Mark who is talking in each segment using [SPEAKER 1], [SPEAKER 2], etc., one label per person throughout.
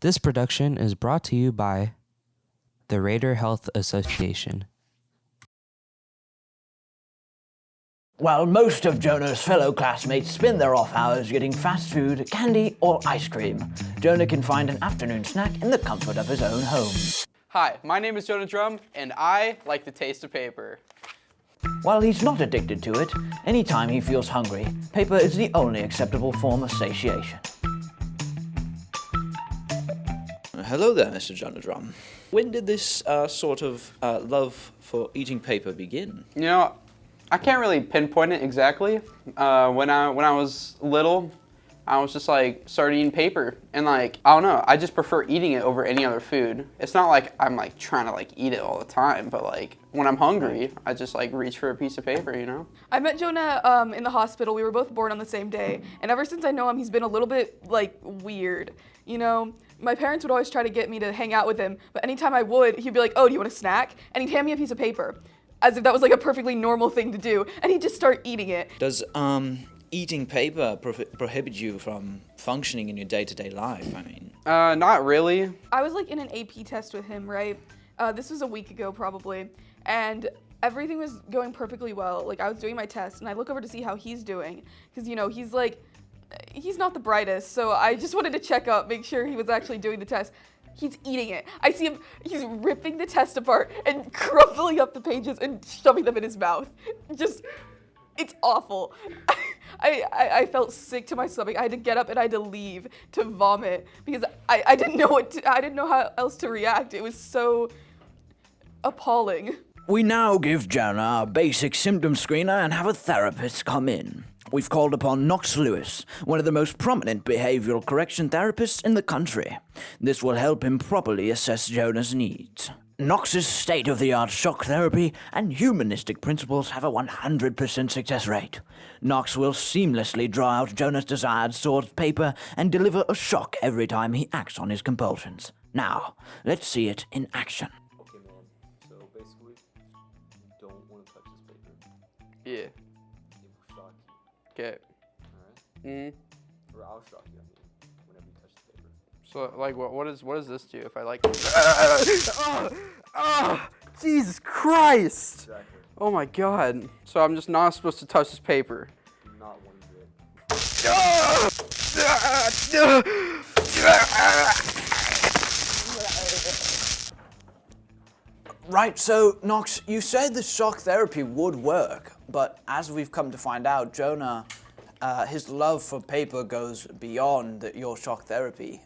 [SPEAKER 1] This production is brought to you by the Raider Health Association.
[SPEAKER 2] While most of Jonah's fellow classmates spend their off hours getting fast food, candy, or ice cream, Jonah can find an afternoon snack in the comfort of his own home.
[SPEAKER 3] Hi, my name is Jonah Drum, and I like the taste of paper.
[SPEAKER 2] While he's not addicted to it, anytime he feels hungry, paper is the only acceptable form of satiation.
[SPEAKER 4] Hello there, Mr. Jonah Drum. When did this sort of love for eating paper begin?
[SPEAKER 3] You know, I can't really pinpoint it exactly. When I was little, I was just like started eating paper, and like I don't know, I just prefer eating it over any other food. It's not like I'm like trying to like eat it all the time, but like when I'm hungry, I just like reach for a piece of paper, you know?
[SPEAKER 5] I met Jonah in the hospital. We were both born on the same day, and ever since I know him, he's been a little bit like weird. You know, my parents would always try to get me to hang out with him, but anytime I would, he'd be like, "Oh, do you want a snack?" And he'd hand me a piece of paper, as if that was like a perfectly normal thing to do, and he'd just start eating it.
[SPEAKER 4] Does eating paper prohibit you from functioning in your day-to-day life? I mean,
[SPEAKER 3] Not really.
[SPEAKER 5] I was like in an AP test with him, right? This was a week ago probably, and everything was going perfectly well. Like I was doing my test, and I look over to see how he's doing, because you know he's not the brightest, so I just wanted to check up, make sure he was actually doing the test. He's eating it. I see him, he's ripping the test apart and crumbling up the pages and shoving them in his mouth. Just, it's awful. I felt sick to my stomach. I had to get up and I had to leave to vomit because I didn't know I didn't know how else to react. It was so appalling.
[SPEAKER 2] We now give Jonah a basic symptom screener and have a therapist come in. We've called upon Knox Lewis, one of the most prominent behavioral correction therapists in the country. This will help him properly assess Jonah's needs. Knox's state-of-the-art shock therapy and humanistic principles have a 100% success rate. Knox will seamlessly draw out Jonah's desired sort of paper and deliver a shock every time he acts on his compulsions. Now, let's see it in action.
[SPEAKER 6] Okay, man. So basically, you don't want to touch this paper.
[SPEAKER 3] Yeah.
[SPEAKER 6] It will shock you.
[SPEAKER 3] Okay.
[SPEAKER 6] Alright? Or I'll shock you, whenever you touch the paper.
[SPEAKER 3] So like what does this do if I like? Jesus Christ!
[SPEAKER 6] Exactly.
[SPEAKER 3] Oh my God. So I'm just not supposed to touch this paper.
[SPEAKER 6] Not one bit.
[SPEAKER 2] Right, so Knox, you said the shock therapy would work, but as we've come to find out, Jonah, his love for paper goes beyond your shock therapy.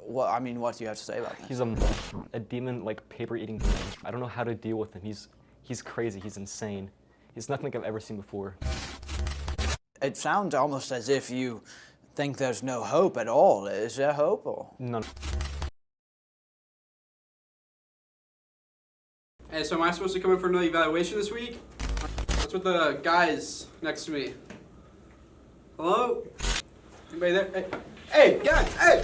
[SPEAKER 2] What do you have to say about that?
[SPEAKER 7] He's a demon, like paper-eating demon. I don't know how to deal with him. He's crazy. He's insane. He's nothing like I've ever seen before.
[SPEAKER 2] It sounds almost as if you think there's no hope at all. Is there hope? Or?
[SPEAKER 7] None.
[SPEAKER 3] Hey, so am I supposed to come in for another evaluation this week? What's with the guys next to me? Hello? Anybody there? Hey, guys! Hey!